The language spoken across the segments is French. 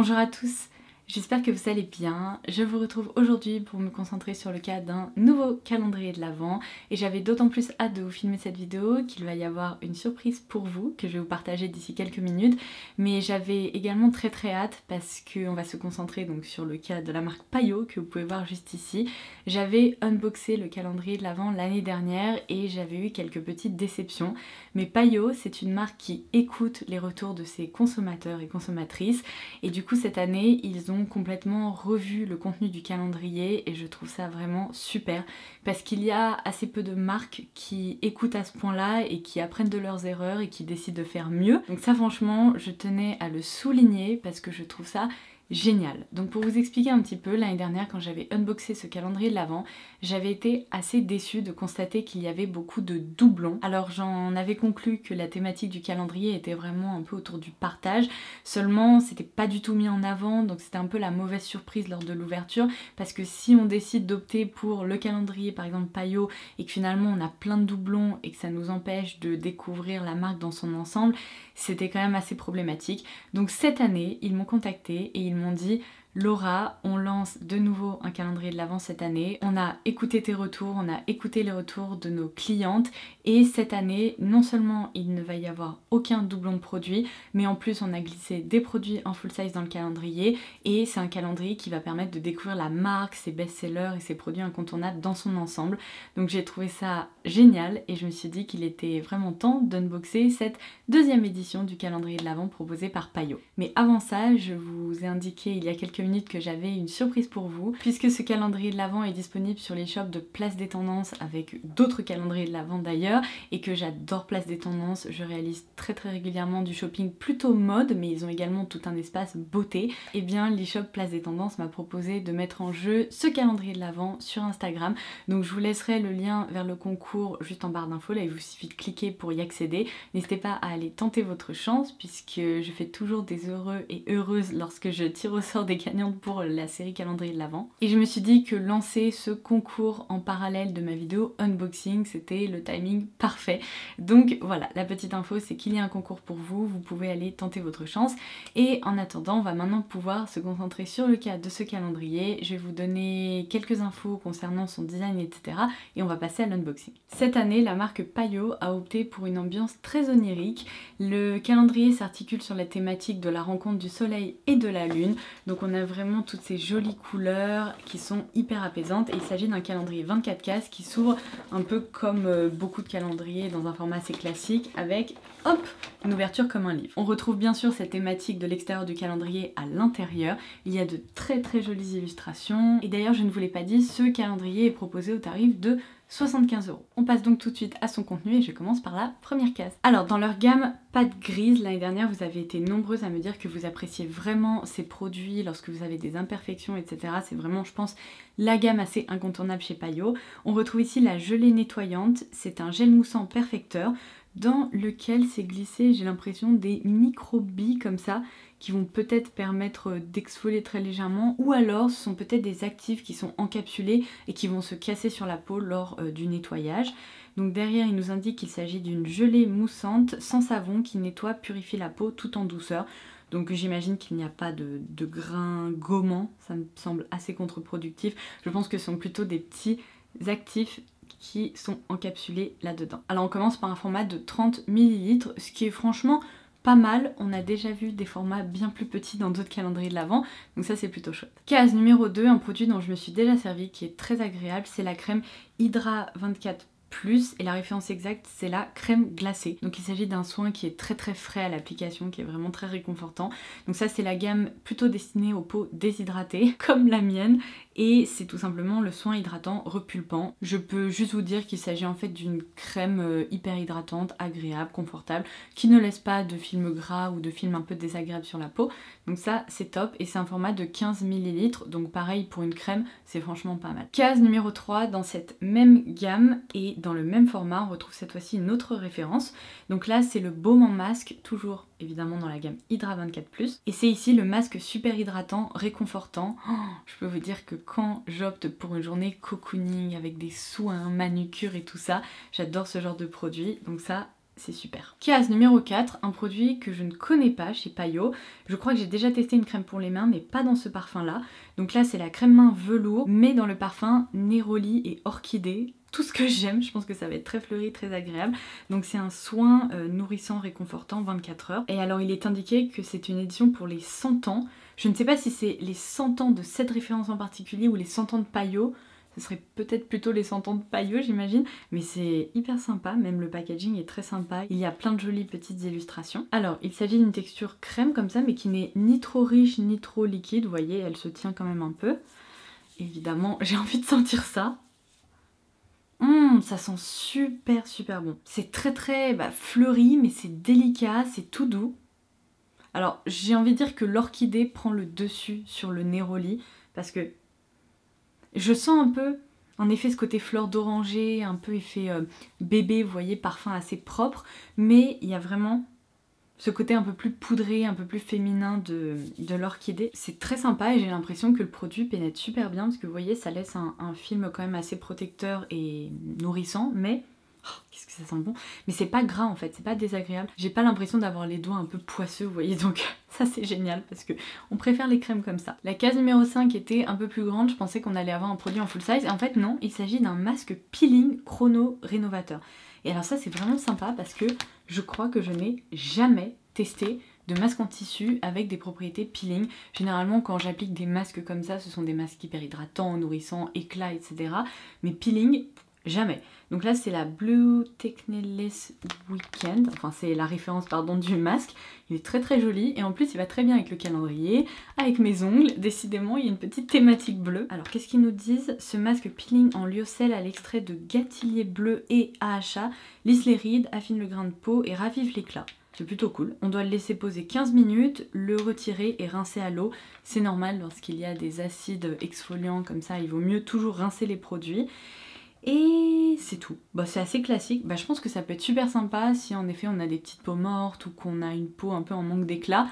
Bonjour à tous, j'espère que vous allez bien. Je vous retrouve aujourd'hui pour me concentrer sur le cas d'un nouveau calendrier de l'Avent et j'avais d'autant plus hâte de vous filmer cette vidéo qu'il va y avoir une surprise pour vous que je vais vous partager d'ici quelques minutes, mais j'avais également très hâte parce qu'on va se concentrer donc sur le cas de la marque Paillot que vous pouvez voir juste ici. J'avais unboxé le calendrier de l'Avent l'année dernière et j'avais eu quelques petites déceptions, mais Paillot c'est une marque qui écoute les retours de ses consommateurs et consommatrices et du coup cette année ils ont complètement revu le contenu du calendrier et je trouve ça vraiment super parce qu'il y a assez peu de marques qui écoutent à ce point là et qui apprennent de leurs erreurs et qui décident de faire mieux. Donc ça franchement je tenais à le souligner parce que je trouve ça génial. Donc pour vous expliquer un petit peu, l'année dernière quand j'avais unboxé ce calendrier de l'Avent, j'avais été assez déçue de constater qu'il y avait beaucoup de doublons. Alors j'en avais conclu que la thématique du calendrier était vraiment un peu autour du partage, seulement c'était pas du tout mis en avant, donc c'était un peu la mauvaise surprise lors de l'ouverture, parce que si on décide d'opter pour le calendrier par exemple Paillot et que finalement on a plein de doublons et que ça nous empêche de découvrir la marque dans son ensemble, c'était quand même assez problématique. Donc cette année ils m'ont contacté et ils m'ont dit: Laura, on lance de nouveau un calendrier de l'Avent cette année. On a écouté tes retours, on a écouté les retours de nos clientes et cette année, non seulement il ne va y avoir aucun doublon de produits, mais en plus on a glissé des produits en full size dans le calendrier et c'est un calendrier qui va permettre de découvrir la marque, ses best-sellers et ses produits incontournables dans son ensemble. Donc j'ai trouvé ça génial et je me suis dit qu'il était vraiment temps d'unboxer cette deuxième édition du calendrier de l'Avent proposé par Paillot. Mais avant ça, je vous ai indiqué il y a quelques minutes que j'avais une surprise pour vous, puisque ce calendrier de l'Avent est disponible sur les shops de Place des Tendances avec d'autres calendriers de l'Avent d'ailleurs, et que j'adore Place des Tendances. Je réalise très régulièrement du shopping plutôt mode, mais ils ont également tout un espace beauté. Et bien l'e-shop Place des Tendances m'a proposé de mettre en jeu ce calendrier de l'Avent sur Instagram, donc je vous laisserai le lien vers le concours juste en barre d'infos, là il vous suffit de cliquer pour y accéder. N'hésitez pas à aller tenter votre chance puisque je fais toujours des heureux et heureuses lorsque je tire au sort des gagnantes pour la série calendrier de l'Avent. Et je me suis dit que lancer ce concours en parallèle de ma vidéo unboxing, c'était le timing parfait. Donc voilà, la petite info c'est qu'il y a un concours pour vous, vous pouvez aller tenter votre chance. Et en attendant, on va maintenant pouvoir se concentrer sur le cas de ce calendrier. Je vais vous donner quelques infos concernant son design, etc. Et on va passer à l'unboxing. Cette année, la marque Paillot a opté pour une ambiance très onirique. Le calendrier s'articule sur la thématique de la rencontre du soleil et de la lune. Donc on a vraiment toutes ces jolies couleurs qui sont hyper apaisantes. Et il s'agit d'un calendrier 24 cases qui s'ouvre un peu comme beaucoup de calendriers dans un format assez classique avec, hop, une ouverture comme un livre. On retrouve bien sûr cette thématique de l'extérieur du calendrier à l'intérieur. Il y a de très jolies illustrations. Et d'ailleurs, je ne vous l'ai pas dit, ce calendrier est proposé au tarif de 75 €. On passe donc tout de suite à son contenu et je commence par la première case. Alors dans leur gamme pâte grise, l'année dernière vous avez été nombreuses à me dire que vous appréciez vraiment ces produits lorsque vous avez des imperfections, etc. C'est vraiment, je pense, la gamme assez incontournable chez Paillot. On retrouve ici la gelée nettoyante, c'est un gel moussant perfecteur dans lequel s'est glissé, j'ai l'impression, des micro-billes comme ça qui vont peut-être permettre d'exfolier très légèrement, ou alors ce sont peut-être des actifs qui sont encapsulés et qui vont se casser sur la peau lors du nettoyage. Donc derrière il nous indique qu'il s'agit d'une gelée moussante sans savon qui nettoie, purifie la peau tout en douceur. Donc j'imagine qu'il n'y a pas de grains gommants, ça me semble assez contre-productif. Je pense que ce sont plutôt des petits actifs qui sont encapsulés là-dedans. Alors on commence par un format de 30 ml, ce qui est franchement pas mal. On a déjà vu des formats bien plus petits dans d'autres calendriers de l'Avent, donc ça c'est plutôt chouette. Case numéro 2, un produit dont je me suis déjà servi qui est très agréable, c'est la crème Hydra 24+, et la référence exacte c'est la crème glacée. Donc il s'agit d'un soin qui est très frais à l'application, qui est vraiment très réconfortant. Donc ça c'est la gamme plutôt destinée aux peaux déshydratées, comme la mienne, et c'est tout simplement le soin hydratant repulpant. Je peux juste vous dire qu'il s'agit en fait d'une crème hyper hydratante, agréable, confortable, qui ne laisse pas de film gras ou de film un peu désagréable sur la peau. Donc ça c'est top, et c'est un format de 15 ml, donc pareil pour une crème, c'est franchement pas mal. Case numéro 3, dans cette même gamme et dans le même format, on retrouve cette fois-ci une autre référence. Donc là c'est le baume en masque, toujours évidemment dans la gamme Hydra 24+, et c'est ici le masque super hydratant, réconfortant. Oh, je peux vous dire que quand j'opte pour une journée cocooning avec des soins, manucure et tout ça, j'adore ce genre de produit, donc ça c'est super. Case numéro 4, un produit que je ne connais pas chez Payo. Je crois que j'ai déjà testé une crème pour les mains, mais pas dans ce parfum là. Donc là c'est la crème main velours, mais dans le parfum Neroli et Orchidée. Tout ce que j'aime, je pense que ça va être très fleuri, très agréable. Donc c'est un soin nourrissant, réconfortant, 24 heures. Et alors il est indiqué que c'est une édition pour les 100 ans. Je ne sais pas si c'est les 100 ans de cette référence en particulier ou les 100 ans de Payo. Ce serait peut-être plutôt les 100 ans de Payo, j'imagine, mais c'est hyper sympa, même le packaging est très sympa. Il y a plein de jolies petites illustrations. Alors, il s'agit d'une texture crème comme ça, mais qui n'est ni trop riche ni trop liquide. Vous voyez, elle se tient quand même un peu. Évidemment, j'ai envie de sentir ça. Ça sent super super bon. C'est très fleuri, mais c'est délicat, c'est tout doux. Alors, j'ai envie de dire que l'orchidée prend le dessus sur le Neroli, parce que je sens un peu, en effet, ce côté fleur d'oranger, un peu effet bébé, vous voyez, parfum assez propre, mais il y a vraiment ce côté un peu plus poudré, un peu plus féminin de l'orchidée. C'est très sympa et j'ai l'impression que le produit pénètre super bien, parce que vous voyez, ça laisse un film quand même assez protecteur et nourrissant, mais... Oh, qu'est-ce que ça sent bon. Mais c'est pas gras en fait, c'est pas désagréable. J'ai pas l'impression d'avoir les doigts un peu poisseux, vous voyez, donc ça c'est génial parce que on préfère les crèmes comme ça. La case numéro 5 était un peu plus grande, je pensais qu'on allait avoir un produit en full size, et en fait non, il s'agit d'un masque peeling chrono rénovateur. Et alors ça c'est vraiment sympa parce que je crois que je n'ai jamais testé de masque en tissu avec des propriétés peeling. Généralement quand j'applique des masques comme ça, ce sont des masques hyper hydratants, nourrissants, éclats, etc. Mais peeling, jamais. Donc là c'est la Blue Techneless Weekend, enfin c'est la référence pardon du masque. Il est très très joli et en plus il va très bien avec le calendrier, avec mes ongles. Décidément il y a une petite thématique bleue. Alors qu'est-ce qu'ils nous disent? Ce masque peeling en lyocell à l'extrait de gâtillier bleu et AHA lisse les rides, affine le grain de peau et ravive l'éclat. C'est plutôt cool. On doit le laisser poser 15 minutes, le retirer et rincer à l'eau. C'est normal lorsqu'il y a des acides exfoliants comme ça, il vaut mieux toujours rincer les produits. Et c'est tout. Bah, c'est assez classique. Bah, je pense que ça peut être super sympa si en effet on a des petites peaux mortes ou qu'on a une peau un peu en manque d'éclat.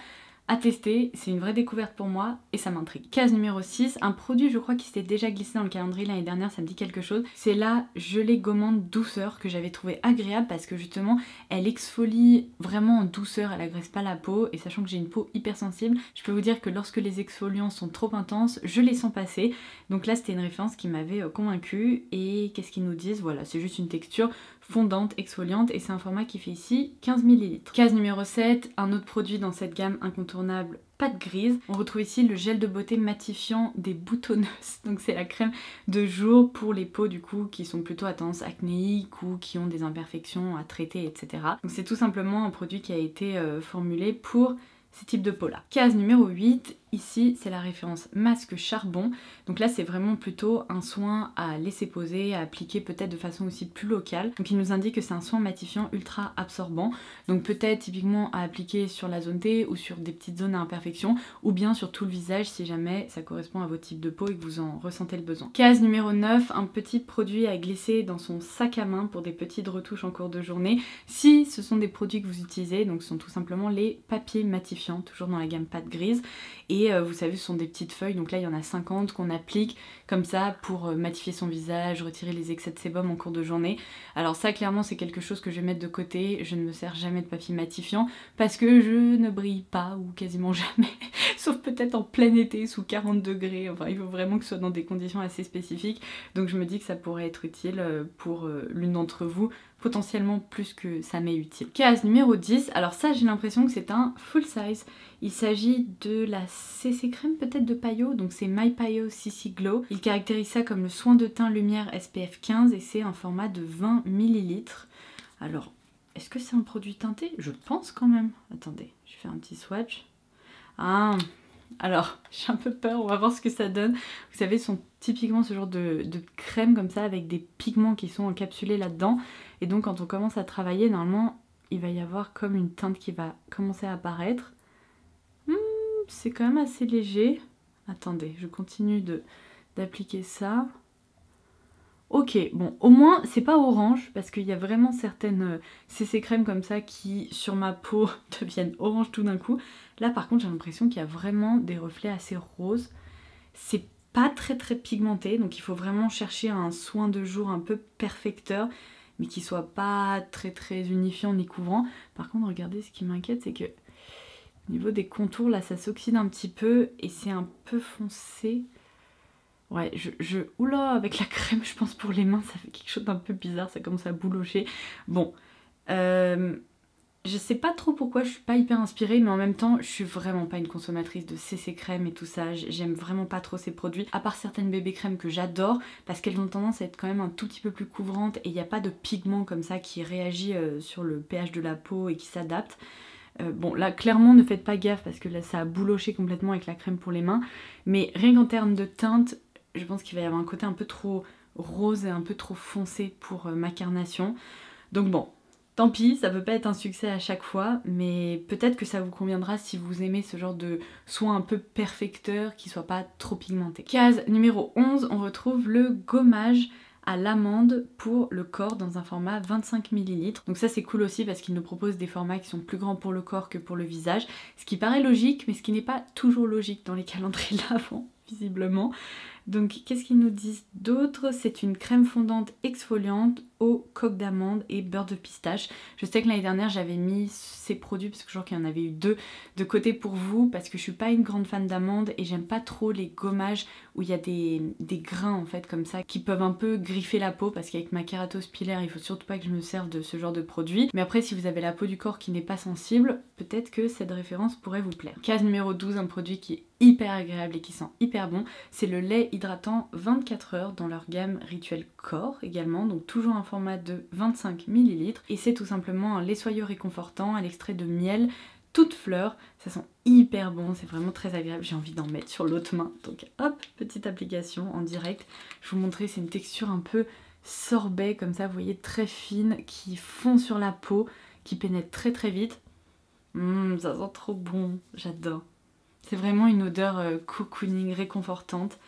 À tester, c'est une vraie découverte pour moi et ça m'intrigue. Case numéro 6, un produit je crois qui s'était déjà glissé dans le calendrier l'année dernière, ça me dit quelque chose. C'est la gelée gommante douceur que j'avais trouvé agréable parce que justement elle exfolie vraiment en douceur, elle agresse pas la peau et sachant que j'ai une peau hypersensible, je peux vous dire que lorsque les exfoliants sont trop intenses, je les sens passer. Donc là c'était une référence qui m'avait convaincue et qu'est-ce qu'ils nous disent? Voilà, c'est juste une texture fondante, exfoliante et c'est un format qui fait ici 15 ml. Case numéro 7, un autre produit dans cette gamme incontournable, pâte grise. On retrouve ici le gel de beauté matifiant des boutonneuses. Donc c'est la crème de jour pour les peaux du coup qui sont plutôt à tendance acnéique ou qui ont des imperfections à traiter, etc. Donc c'est tout simplement un produit qui a été formulé pour ces types de peau là. Case numéro 8, ici c'est la référence masque charbon. Donc là c'est vraiment plutôt un soin à laisser poser, à appliquer peut-être de façon aussi plus locale. Donc il nous indique que c'est un soin matifiant ultra absorbant. Donc peut-être typiquement à appliquer sur la zone T ou sur des petites zones à imperfection ou bien sur tout le visage si jamais ça correspond à votre type de peau et que vous en ressentez le besoin. Case numéro 9, un petit produit à glisser dans son sac à main pour des petites retouches en cours de journée. Si ce sont des produits que vous utilisez, donc ce sont tout simplement les papiers matifiants, toujours dans la gamme pâte grise. Et vous savez, ce sont des petites feuilles, donc là il y en a 50 qu'on applique comme ça pour matifier son visage, retirer les excès de sébum en cours de journée. Alors ça clairement c'est quelque chose que je vais mettre de côté, je ne me sers jamais de papier matifiant parce que je ne brille pas ou quasiment jamais, sauf peut-être en plein été sous 40 degrés, enfin il faut vraiment que ce soit dans des conditions assez spécifiques, donc je me dis que ça pourrait être utile pour l'une d'entre vous, potentiellement plus que ça m'est utile. Case numéro 10, alors ça j'ai l'impression que c'est un full size. Il s'agit de la CC Crème peut-être de Payo, donc c'est My Payo CC Glow. Il caractérise ça comme le soin de teint lumière SPF 15 et c'est un format de 20 ml. Alors, est-ce que c'est un produit teinté? Je pense quand même. Attendez, je fais un petit swatch. Ah, alors j'ai un peu peur, on va voir ce que ça donne. Vous savez, ce sont typiquement ce genre de crème comme ça avec des pigments qui sont encapsulés là-dedans. Et donc quand on commence à travailler, normalement, il va y avoir comme une teinte qui va commencer à apparaître. C'est quand même assez léger. Attendez, je continue d'appliquer ça. Ok, bon, au moins c'est pas orange parce qu'il y a vraiment certaines CC crèmes comme ça qui sur ma peau deviennent orange tout d'un coup. Là par contre j'ai l'impression qu'il y a vraiment des reflets assez roses. C'est pas très pigmenté, donc il faut vraiment chercher un soin de jour un peu perfecteur. mais qui soit pas très unifiant ni couvrant. Par contre, regardez, ce qui m'inquiète, c'est que au niveau des contours, là, ça s'oxyde un petit peu et c'est un peu foncé. Ouais, oula, avec la crème, je pense pour les mains, ça fait quelque chose d'un peu bizarre, ça commence à boulocher. Bon, je sais pas trop pourquoi, je suis pas hyper inspirée, mais en même temps, je suis vraiment pas une consommatrice de CC crème et tout ça. J'aime vraiment pas trop ces produits, à part certaines bébé crèmes que j'adore, parce qu'elles ont tendance à être quand même un tout petit peu plus couvrantes et il n'y a pas de pigment comme ça qui réagit sur le pH de la peau et qui s'adapte. Bon, là, clairement, ne faites pas gaffe parce que là, ça a bouloché complètement avec la crème pour les mains, mais rien qu'en termes de teinte, je pense qu'il va y avoir un côté un peu trop rose et un peu trop foncé pour ma carnation. Donc bon, tant pis, ça peut pas être un succès à chaque fois, mais peut-être que ça vous conviendra si vous aimez ce genre de soin un peu perfecteur qui soit pas trop pigmenté. Case numéro 11, on retrouve le gommage à l'amande pour le corps dans un format 25 ml. Donc ça c'est cool aussi parce qu'il nous propose des formats qui sont plus grands pour le corps que pour le visage, ce qui paraît logique mais ce qui n'est pas toujours logique dans les calendriers de l'Avent visiblement. Donc qu'est-ce qu'ils nous disent d'autre? C'est une crème fondante exfoliante aux coques d'amande et beurre de pistache. Je sais que l'année dernière j'avais mis ces produits parce que je crois qu'il y en avait eu 2 de côté pour vous parce que je suis pas une grande fan d'amande et j'aime pas trop les gommages où il y a des grains en fait comme ça qui peuvent un peu griffer la peau parce qu'avec ma kératose pilaire il faut surtout pas que je me serve de ce genre de produit. Mais après si vous avez la peau du corps qui n'est pas sensible, peut-être que cette référence pourrait vous plaire. Case numéro 12, un produit qui est hyper agréable et qui sent hyper bon, c'est le lait hydratant 24 heures dans leur gamme Rituel Corps également, donc toujours un format de 25 ml et c'est tout simplement un lait soyeux réconfortant à l'extrait de miel toute fleur, ça sent hyper bon, c'est vraiment très agréable, j'ai envie d'en mettre sur l'autre main, donc hop, petite application en direct. Je vous montrer, c'est une texture un peu sorbet comme ça, vous voyez, très fine, qui fond sur la peau, qui pénètre très vite. Ça sent trop bon, j'adore. C'est vraiment une odeur cocooning réconfortante.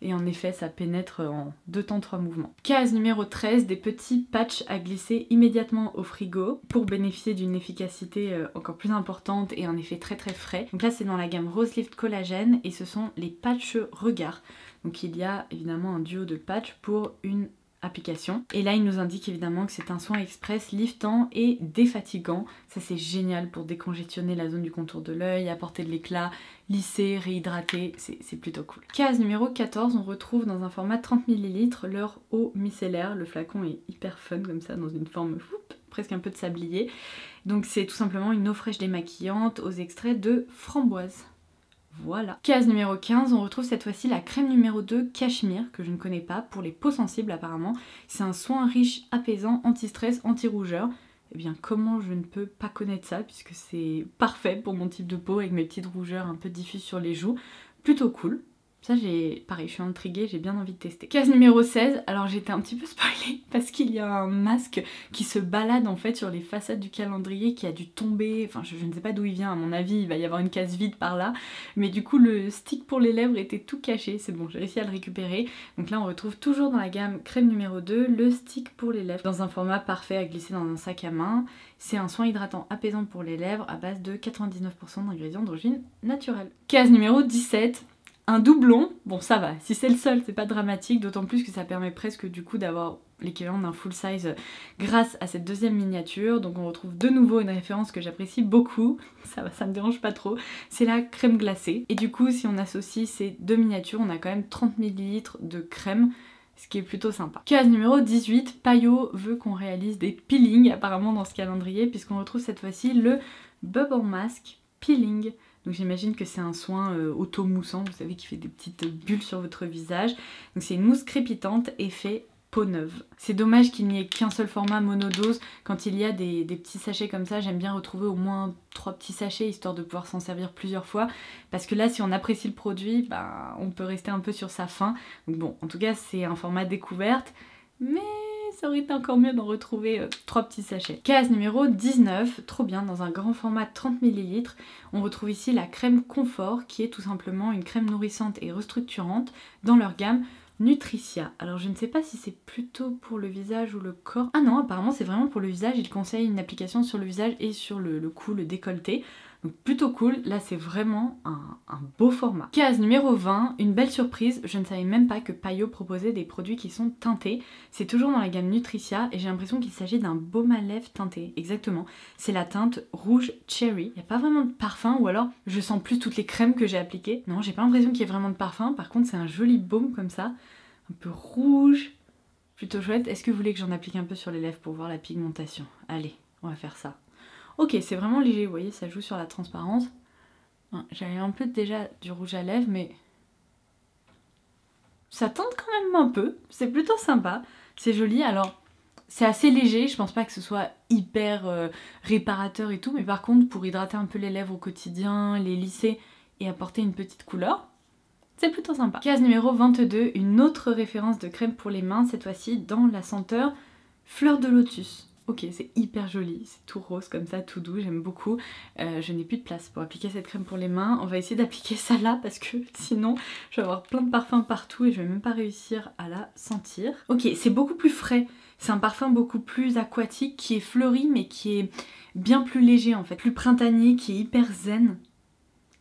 Et en effet, ça pénètre en 2 temps 3 mouvements. Case numéro 13, des petits patchs à glisser immédiatement au frigo pour bénéficier d'une efficacité encore plus importante et un effet très frais. Donc là, c'est dans la gamme Rose Lift Collagène et ce sont les patchs regard. Donc il y a évidemment un duo de patchs pour une application. Et là, il nous indique évidemment que c'est un soin express liftant et défatigant. Ça, c'est génial pour décongestionner la zone du contour de l'œil, apporter de l'éclat, lisser, réhydrater, c'est plutôt cool. Case numéro 14, on retrouve dans un format 30 ml leur eau micellaire. Le flacon est hyper fun comme ça, dans une forme presque un peu de sablier. Donc c'est tout simplement une eau fraîche démaquillante aux extraits de framboise. Voilà. Case numéro 15, on retrouve cette fois-ci la crème numéro 2 Cachemire, que je ne connais pas, pour les peaux sensibles apparemment. C'est un soin riche, apaisant, anti-stress, anti-rougeur. Eh bien comment je ne peux pas connaître ça, puisque c'est parfait pour mon type de peau, avec mes petites rougeurs un peu diffuses sur les joues. Plutôt cool. Ça, pareil, je suis intriguée, j'ai bien envie de tester. Case numéro 16, alors j'ai été un petit peu spoilée parce qu'il y a un masque qui se balade en fait sur les façades du calendrier qui a dû tomber, enfin je ne sais pas d'où il vient, à mon avis il va y avoir une case vide par là, mais du coup le stick pour les lèvres était tout caché, c'est bon, j'ai réussi à le récupérer. Donc là on retrouve toujours dans la gamme crème numéro 2 le stick pour les lèvres dans un format parfait à glisser dans un sac à main. C'est un soin hydratant apaisant pour les lèvres à base de 99% d'ingrédients d'origine naturelle. Case numéro 17. Un doublon, bon ça va, si c'est le seul c'est pas dramatique, d'autant plus que ça permet presque du coup d'avoir l'équivalent d'un full size grâce à cette deuxième miniature. Donc on retrouve de nouveau une référence que j'apprécie beaucoup, ça me dérange pas trop, c'est la crème glacée. Et du coup si on associe ces 2 miniatures, on a quand même 30 ml de crème, ce qui est plutôt sympa. Case numéro 18, Payot veut qu'on réalise des peelings apparemment dans ce calendrier, puisqu'on retrouve cette fois-ci le Bubble Mask Peeling. Donc j'imagine que c'est un soin auto-moussant, vous savez, qui fait des petites bulles sur votre visage. Donc c'est une mousse crépitante effet peau neuve. C'est dommage qu'il n'y ait qu'un seul format monodose. Quand il y a des petits sachets comme ça, j'aime bien retrouver au moins 3 petits sachets, histoire de pouvoir s'en servir plusieurs fois. Parce que là, si on apprécie le produit, bah, on peut rester un peu sur sa faim. Donc bon, en tout cas, c'est un format découverte, mais ça aurait été encore mieux d'en retrouver 3 petits sachets. Case numéro 19, trop bien, dans un grand format 30 ml, on retrouve ici la crème Confort, qui est tout simplement une crème nourrissante et restructurante dans leur gamme Nutricia. Alors je ne sais pas si c'est plutôt pour le visage ou le corps. Ah non, apparemment c'est vraiment pour le visage, il conseille une application sur le visage et sur le cou, le décolleté. Donc plutôt cool, là c'est vraiment un beau format. Case numéro 20, une belle surprise, je ne savais même pas que Payo proposait des produits qui sont teintés. C'est toujours dans la gamme Nutricia et j'ai l'impression qu'il s'agit d'un baume à lèvres teinté, exactement. C'est la teinte rouge cherry, il n'y a pas vraiment de parfum ou alors je sens plus toutes les crèmes que j'ai appliquées. Non, j'ai pas l'impression qu'il y ait vraiment de parfum, par contre c'est un joli baume comme ça, un peu rouge, plutôt chouette. Est-ce que vous voulez que j'en applique un peu sur les lèvres pour voir la pigmentation? Allez, on va faire ça. Ok, c'est vraiment léger, vous voyez, ça joue sur la transparence. J'avais un peu déjà du rouge à lèvres, mais ça teinte quand même un peu. C'est plutôt sympa, c'est joli. Alors, c'est assez léger, je pense pas que ce soit hyper réparateur et tout, mais par contre, pour hydrater un peu les lèvres au quotidien, les lisser et apporter une petite couleur, c'est plutôt sympa. Case numéro 22, une autre référence de crème pour les mains, cette fois-ci dans la senteur fleur de lotus. Ok, c'est hyper joli, c'est tout rose comme ça, tout doux, j'aime beaucoup. Je n'ai plus de place pour appliquer cette crème pour les mains. On va essayer d'appliquer ça là parce que sinon je vais avoir plein de parfums partout et je vais même pas réussir à la sentir. Ok, c'est beaucoup plus frais. C'est un parfum beaucoup plus aquatique qui est fleuri mais qui est bien plus léger en fait. Plus printanier, qui est hyper zen.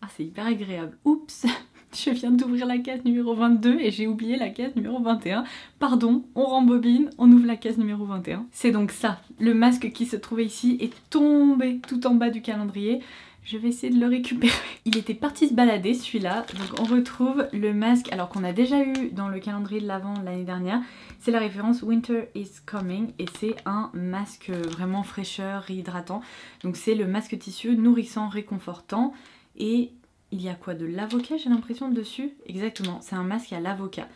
Ah, c'est hyper agréable. Oups! Je viens d'ouvrir la case numéro 22 et j'ai oublié la case numéro 21. Pardon, on rembobine, on ouvre la case numéro 21. C'est donc ça, le masque qui se trouvait ici est tombé tout en bas du calendrier. Je vais essayer de le récupérer. Il était parti se balader celui-là, donc on retrouve le masque, alors qu'on a déjà eu dans le calendrier de l'Avent l'année dernière. C'est la référence Winter is Coming et c'est un masque vraiment fraîcheur, réhydratant. Donc c'est le masque tissu nourrissant, réconfortant et... il y a quoi, de l'avocat j'ai l'impression dessus? Exactement, c'est un masque à l'avocat.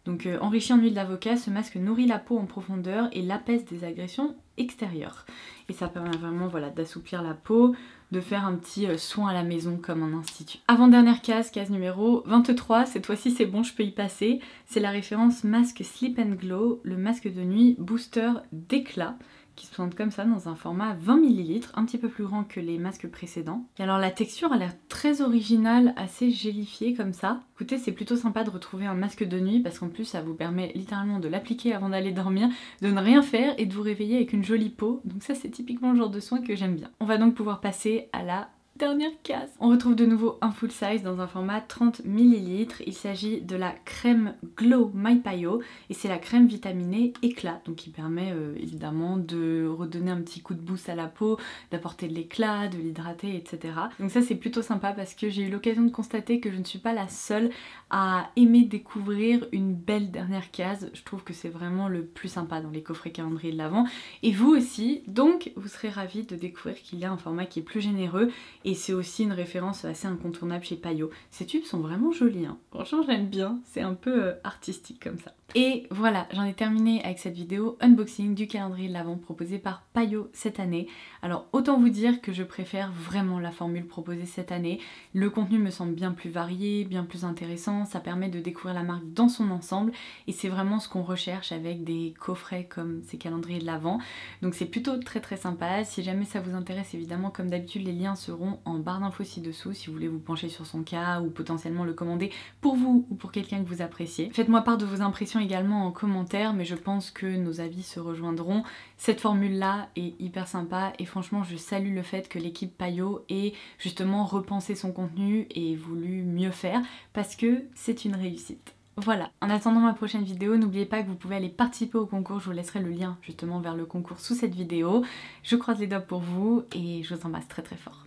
Donc enrichi en huile d'avocat, ce masque nourrit la peau en profondeur et l'apaise des agressions extérieures. Et ça permet vraiment voilà, d'assouplir la peau, de faire un petit soin à la maison comme en institut. Avant-dernière case, case numéro 23, cette fois-ci c'est bon, je peux y passer. C'est la référence masque Sleep and Glow, le masque de nuit booster d'éclat, qui se présente comme ça dans un format 20 ml, un petit peu plus grand que les masques précédents. Et alors la texture a l'air très originale, assez gélifiée comme ça. Écoutez, c'est plutôt sympa de retrouver un masque de nuit parce qu'en plus ça vous permet littéralement de l'appliquer avant d'aller dormir, de ne rien faire et de vous réveiller avec une jolie peau. Donc ça c'est typiquement le genre de soin que j'aime bien. On va donc pouvoir passer à la dernière case. On retrouve de nouveau un full size dans un format 30 ml. Il s'agit de la crème Glow My Payo et c'est la crème vitaminée éclat, donc qui permet évidemment de redonner un petit coup de boost à la peau, d'apporter de l'éclat, de l'hydrater, etc. Donc ça c'est plutôt sympa parce que j'ai eu l'occasion de constater que je ne suis pas la seule à aimer découvrir une belle dernière case. Je trouve que c'est vraiment le plus sympa dans les coffrets calendrier de l'Avent et vous aussi, donc vous serez ravis de découvrir qu'il y a un format qui est plus généreux. Et c'est aussi une référence assez incontournable chez Payo. Ces tubes sont vraiment jolis, hein. Franchement j'aime bien, c'est un peu artistique comme ça. Et voilà, j'en ai terminé avec cette vidéo unboxing du calendrier de l'Avent proposé par Payo cette année. Alors autant vous dire que je préfère vraiment la formule proposée cette année. Le contenu me semble bien plus varié, bien plus intéressant, ça permet de découvrir la marque dans son ensemble et c'est vraiment ce qu'on recherche avec des coffrets comme ces calendriers de l'Avent. Donc c'est plutôt très sympa. Si jamais ça vous intéresse, évidemment comme d'habitude les liens seront en barre d'infos ci-dessous si vous voulez vous pencher sur son cas ou potentiellement le commander pour vous ou pour quelqu'un que vous appréciez. Faites-moi part de vos impressions également en commentaire, mais je pense que nos avis se rejoindront. Cette formule là est hyper sympa et franchement je salue le fait que l'équipe Payo ait justement repensé son contenu et voulu mieux faire parce que c'est une réussite. Voilà, en attendant ma prochaine vidéo, n'oubliez pas que vous pouvez aller participer au concours, je vous laisserai le lien justement vers le concours sous cette vidéo. Je croise les doigts pour vous et je vous embrasse très fort.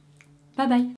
Bye bye!